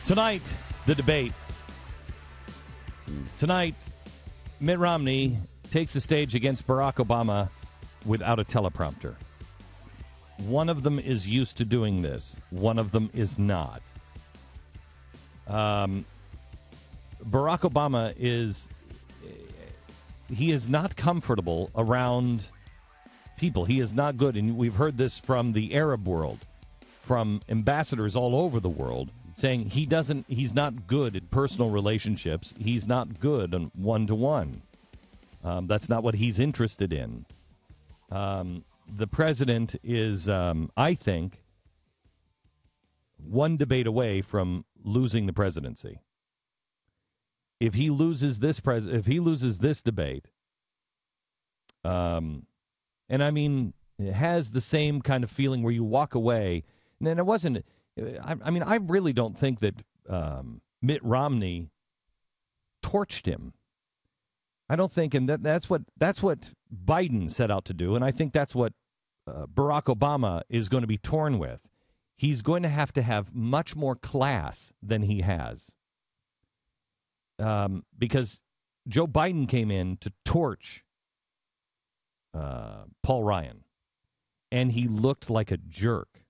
Tonight, the debate. Tonight, Mitt Romney takes the stage against Barack Obama without a teleprompter. One of them is used to doing this. One of them is not. Barack Obama is not comfortable around people. He is not good. And we've heard this from the Arab world, from ambassadors all over the world, saying he's not good at personal relationships. He's not good on one-to-one. That's not what he's interested in. The president is, I think, one debate away from losing the presidency. If he loses this debate, and I mean, it has the same kind of feeling where you walk away, and it wasn't. I really don't think that Mitt Romney torched him. I don't think, and that's what Biden set out to do, and I think that's what Barack Obama is going to be torn with. He's going to have much more class than he has, because Joe Biden came in to torch Paul Ryan, and he looked like a jerk.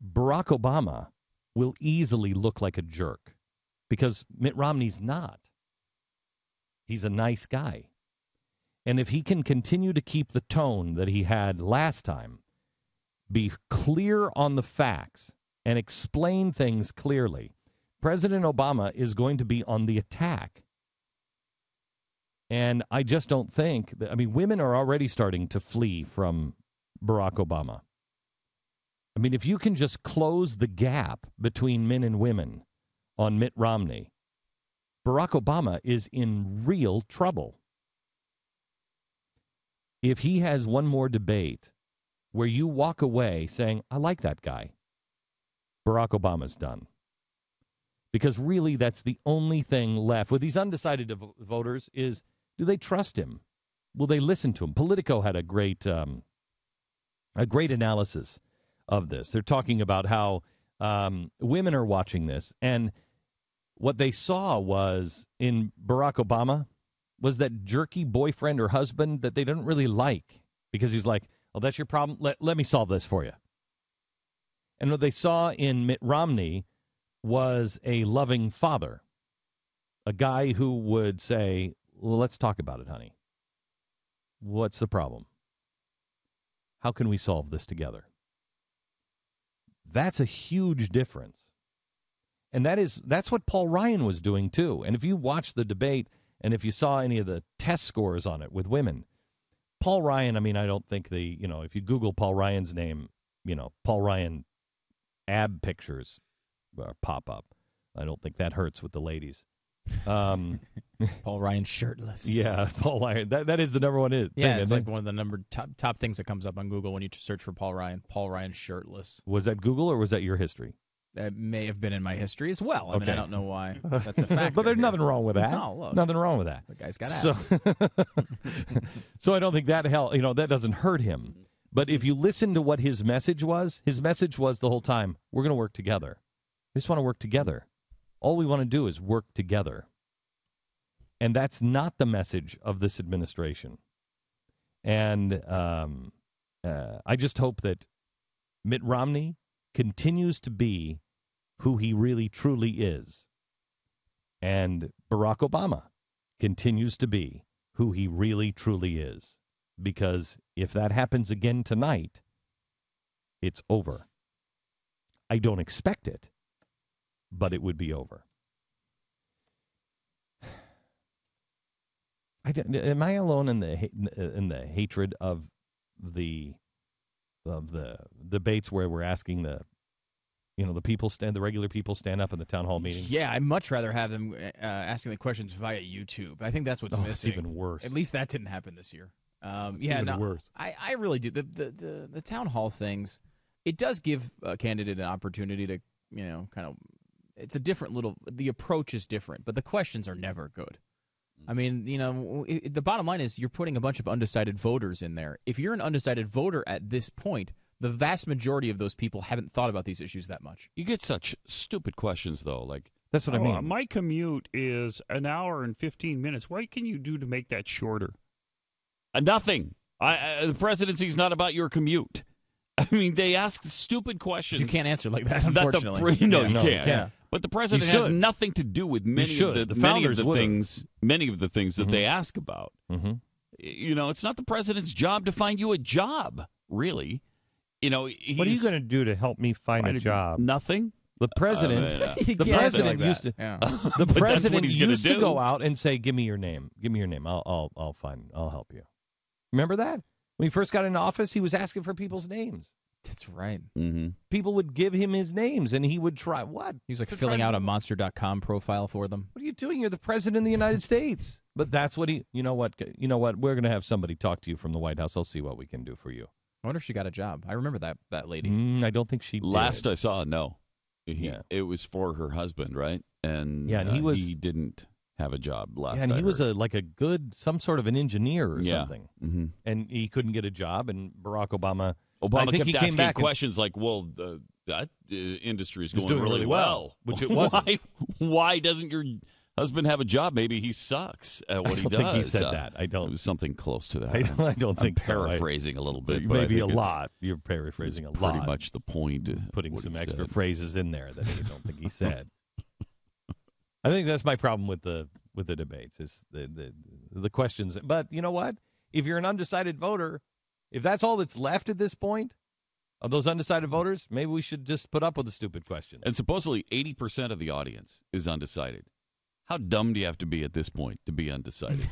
Barack Obama will easily look like a jerk because Mitt Romney's not. He's a nice guy. And if he can continue to keep the tone that he had last time, be clear on the facts, and explain things clearly, President Obama is going to be on the attack. And I just don't think women are already starting to flee from Barack Obama. I mean, if you can just close the gap between men and women on Mitt Romney, Barack Obama is in real trouble. If he has one more debate where you walk away saying, I like that guy, Barack Obama's done. Because really, that's the only thing left with these undecided voters is, do they trust him? Will they listen to him? Politico had a great analysis of this. They're talking about how women are watching this, and what they saw was in Barack Obama was that jerky boyfriend or husband that they didn't really like because he's like, oh, that's your problem? Let me solve this for you. And what they saw in Mitt Romney was a loving father, a guy who would say, well, let's talk about it, honey. What's the problem? How can we solve this together? That's a huge difference. And that's what Paul Ryan was doing, too. And if you watch the debate and if you saw any of the test scores on it with women, Paul Ryan, I don't think if you Google Paul Ryan's name, Paul Ryan ab pictures pop up. I don't think that hurts with the ladies. Paul Ryan shirtless. Yeah, Paul Ryan. That is the number one thing. Yeah, it's like one of the top things that comes up on Google when you search for Paul Ryan. Paul Ryan shirtless. Was that Google or was that your history? That may have been in my history as well. I don't know why that's a factor. But there's nothing wrong with that. No, look, nothing wrong with that. The guy's got abs. So I don't think that that doesn't hurt him. But if you listen to what his message was the whole time, we're going to work together. We just want to work together. All we want to do is work together. And that's not the message of this administration. And I just hope that Mitt Romney continues to be who he really truly is. And Barack Obama continues to be who he really truly is. Because if that happens again tonight, it's over. I don't expect it, but it would be over. Am I alone in the hatred of the debates where we're asking the regular people stand up in the town hall meeting? Yeah, I'd much rather have them asking the questions via YouTube. I think that's what's missing. It's even worse. At least that didn't happen this year. Worse. I really do. The town hall things, it does give a candidate an opportunity to, it's a different the approach is different, but the questions are never good. I mean, the bottom line is you're putting a bunch of undecided voters in there. If you're an undecided voter at this point, the vast majority of those people haven't thought about these issues that much. You get such stupid questions, though. Like, That's what I mean. My commute is an hour and 15 minutes. What can you do to make that shorter? nothing. The presidency's not about your commute. I mean, they ask stupid questions. You can't answer like that, unfortunately. You can't. Yeah. But the president has nothing to do with many of the things that they ask about. Mm-hmm. You know, it's not the president's job to find you a job, really. You know, what are you going to do to help me find a job? Used the president used to. Yeah. The president he's used to do. go out and say, "Give me your name. Give me your name. I'll help you." Remember that when he first got into office, he was asking for people's names. That's right. Mm-hmm. People would give him his names, and he would try what? He was like filling out a Monster.com profile for them. What are you doing? You're the president of the United States. But that's what he. You know what? We're going to have somebody talk to you from the White House. I'll see what we can do for you. I wonder if she got a job. I remember that lady. I don't think she did. Last I saw, no. It was for her husband, right? And he didn't have a job last. Yeah, and I he was heard. some sort of an engineer or something, mm-hmm. and he couldn't get a job. And Barack Obama, I think kept he came asking back questions like, "Well, that industry is doing going really well, which it wasn't. Why doesn't your husband have a job? Maybe he sucks at what he does." I don't think he said that. I don't. It was something close to that. I don't think I'm paraphrasing a little bit, but maybe I think a lot. You're paraphrasing a lot. Pretty much the point. Putting some extra phrases in there that I don't think he said. I think that's my problem with the debates is the questions. But you know what? If you're an undecided voter, if that's all that's left at this point of those undecided voters, maybe we should just put up with the stupid questions. And supposedly 80% of the audience is undecided. How dumb do you have to be at this point to be undecided?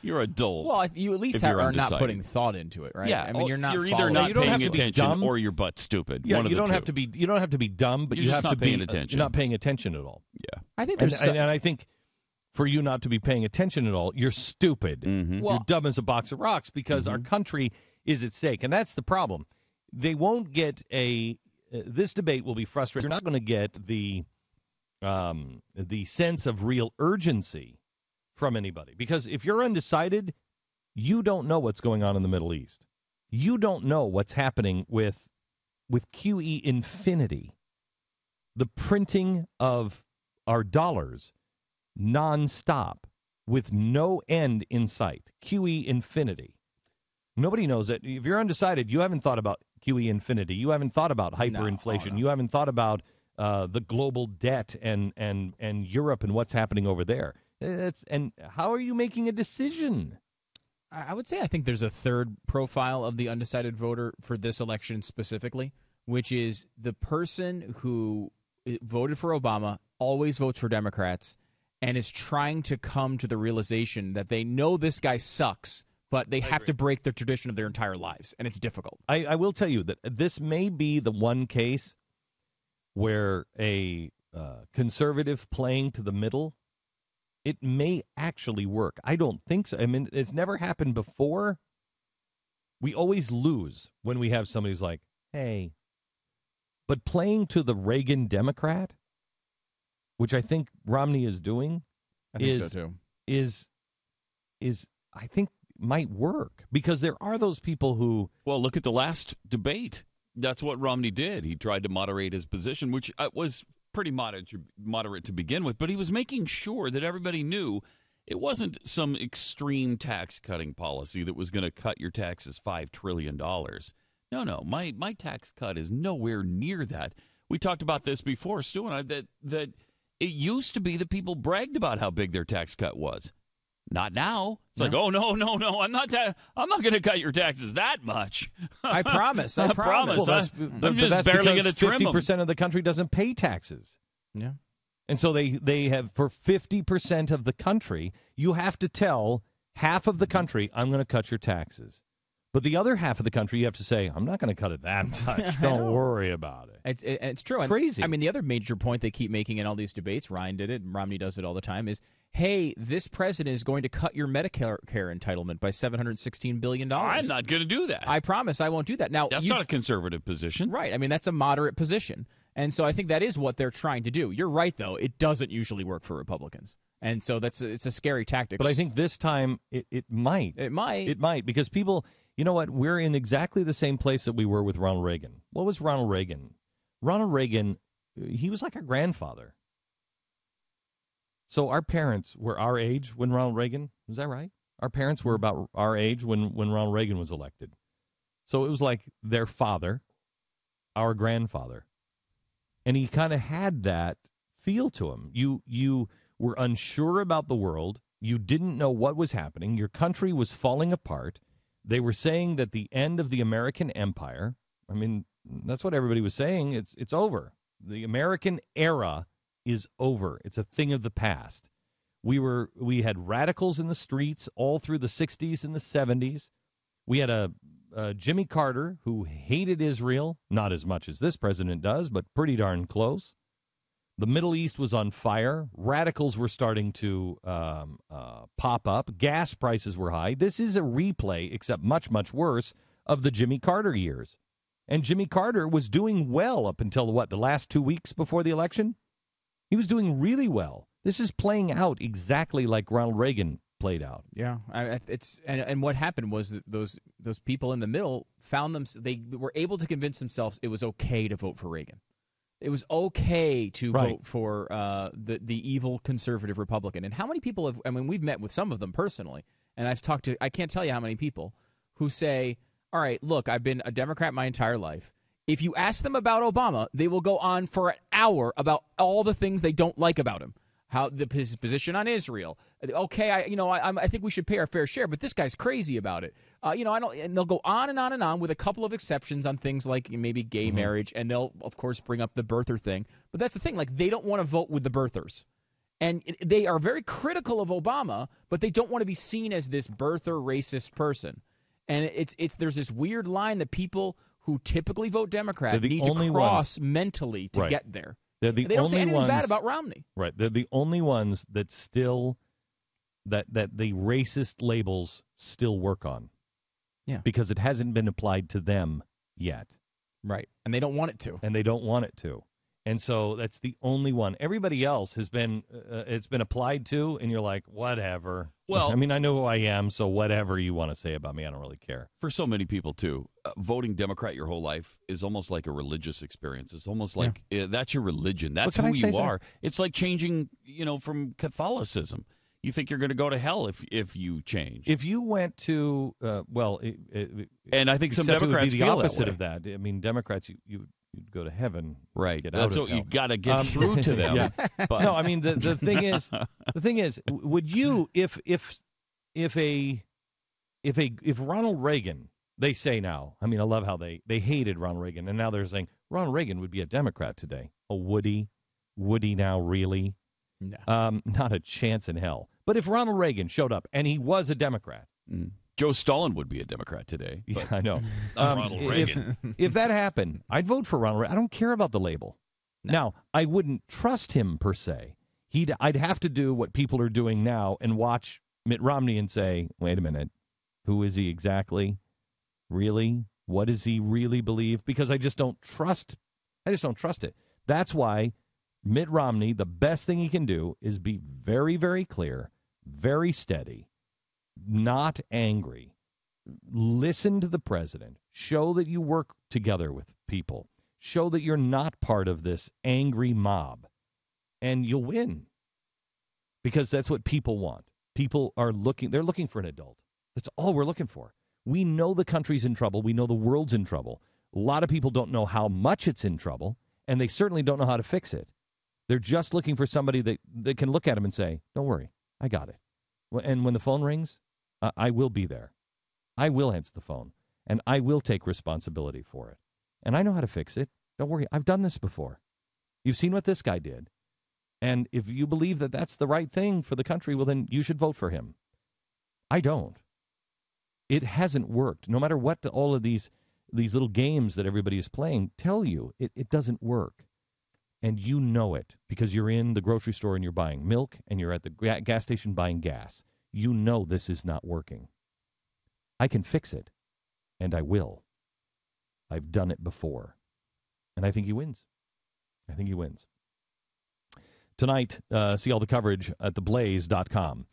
You're adult. Well, you at least are not putting thought into it, right? Yeah, I mean, you're not. You're either not paying attention dumb, or you're butt stupid. Yeah, One of you the don't two. have to be. You don't have to be dumb, but You're you just have not to paying be attention. You're not paying attention at all. Yeah, I think and, there's and I think for you not to be paying attention at all, you're stupid. Mm-hmm. You're dumb as a box of rocks because our country is at stake, and that's the problem. They won't get this debate will be frustrating. You're not going to get the sense of real urgency from anybody because if you're undecided, you don't know what's going on in the Middle East. You don't know what's happening with QE infinity, the printing of our dollars nonstop with no end in sight. QE infinity. Nobody knows that. If you're undecided, you haven't thought about QE infinity. You haven't thought about hyperinflation. No. You haven't thought about the global debt and Europe and what's happening over there. And how are you making a decision? I would say I think there's a third profile of the undecided voter for this election specifically, which is the person who voted for Obama, always votes for Democrats, and is trying to come to the realization that they know this guy sucks, but they have to break the tradition of their entire lives, and it's difficult. I will tell you that this may be the one case where a conservative playing to the middle, it may actually work. I don't think so. I mean, it's never happened before. We always lose when we have somebody who's like, hey. But playing to the Reagan Democrat, which I think Romney is doing, I think so too. Is I think might work because there are those people who. Well, look at the last debate. That's what Romney did. He tried to moderate his position, which was pretty moderate to begin with, but he was making sure that everybody knew it wasn't some extreme tax-cutting policy that was going to cut your taxes $5 trillion. No, my tax cut is nowhere near that. We talked about this before, Stu and I, that it used to be that people bragged about how big their tax cut was. Not now. It's like, oh, no, I'm not going to cut your taxes that much. I promise. I promise. Well, I'm just barely going to trim them. 50% of the country doesn't pay taxes. Yeah. And so they have, for 50% of the country, you have to tell half of the country, I'm going to cut your taxes. But the other half of the country, you have to say, I'm not going to cut it that much. Don't worry about it. It's true. It's crazy. I mean, the other major point they keep making in all these debates, Ryan did it, and Romney does it all the time, is, hey, this president is going to cut your Medicare entitlement by $716 billion. I'm not going to do that. I promise I won't do that. Now, that's not a conservative position. Right. I mean, that's a moderate position. And so I think that is what they're trying to do. You're right, though. It doesn't usually work for Republicans. And so it's a scary tactic. But I think this time it might. It might. It might, because people, You know what? We're in exactly the same place that we were with Ronald Reagan. What was Ronald Reagan? Ronald Reagan, he was like our grandfather. So our parents were our age when Ronald Reagan, is that right? Our parents were about our age when Ronald Reagan was elected. So it was like their father, our grandfather. And he kind of had that feel to him. You were unsure about the world. You didn't know what was happening. Your country was falling apart. They were saying that the end of the American empire, I mean, that's what everybody was saying. It's over. The American era is over. It's a thing of the past. We had radicals in the streets all through the 60s and the 70s. We had a Jimmy Carter who hated Israel, not as much as this president does, but pretty darn close. The Middle East was on fire. Radicals were starting to pop up. Gas prices were high. This is a replay, except much, much worse, of the Jimmy Carter years. And Jimmy Carter was doing well up until, the last 2 weeks before the election? He was doing really well. This is playing out exactly like Ronald Reagan played out. Yeah, and what happened was those people in the middle they were able to convince themselves it was okay to vote for Reagan. It was okay to vote for the evil conservative Republican. And how many people have? I mean, we've met with some of them personally, and I can't tell you how many people who say, "All right, look, I've been a Democrat my entire life." If you ask them about Obama, they will go on for an hour about all the things they don't like about him. His position on Israel. Okay, I think we should pay our fair share, but this guy's crazy about it. I don't. And they'll go on and on and on with a couple of exceptions on things like maybe gay marriage, and they'll of course bring up the birther thing. But that's the thing; like they don't want to vote with the birthers, and they are very critical of Obama, but they don't want to be seen as this birther racist person. And there's this weird line that people who typically vote Democrat need to cross mentally to get there. They don't say anything bad about Romney. Right. They're the only ones that still that the racist labels still work on. Yeah. Because it hasn't been applied to them yet. Right. And they don't want it to. And so that's the only one. Everybody else has been it's been applied to, and you're like, whatever. Well, I mean, I know who I am, so whatever you want to say about me, I don't really care. For so many people, too, voting Democrat your whole life is almost like a religious experience. It's almost like that's your religion. That's who you are. It's like changing, from Catholicism. You think you're going to go to hell if you change. If you went to, and I think some Democrats it would be the feel opposite that of that. I mean, Democrats, you'd go to heaven, right? Get That's out what of you got to get through to them. Yeah. But. No, I mean the thing is, would you if Ronald Reagan, they say now, I mean, I love how they hated Ronald Reagan, and now they're saying Ronald Reagan would be a Democrat today. Oh, would he now really? No. Not a chance in hell. But if Ronald Reagan showed up and he was a Democrat. Joe Stalin would be a Democrat today. Yeah, I know. Ronald Reagan. If that happened, I'd vote for Ronald Reagan. I don't care about the label. No. Now, I wouldn't trust him per se. I'd have to do what people are doing now and watch Mitt Romney and say, wait a minute, who is he exactly? Really? What does he really believe? Because I just don't trust it. That's why Mitt Romney, the best thing he can do is be very, very clear, very steady, not angry. Listen to the president. Show that you work together with people. Show that you're not part of this angry mob, and you'll win. Because that's what people want. People are they're looking for an adult. That's all we're looking for. We know the country's in trouble. We know the world's in trouble. A lot of people don't know how much it's in trouble, and they certainly don't know how to fix it. They're just looking for somebody that can look at them and say, don't worry, I got it. And when the phone rings, I will be there. I will answer the phone, and I will take responsibility for it. And I know how to fix it. Don't worry, I've done this before. You've seen what this guy did. And if you believe that that's the right thing for the country, well, then you should vote for him. I don't. It hasn't worked. No matter what all of these little games that everybody is playing tell you, it doesn't work. And you know it because you're in the grocery store and you're buying milk and you're at the gas station buying gas. You know this is not working. I can fix it, and I will. I've done it before. And I think he wins. Tonight, see all the coverage at theblaze.com.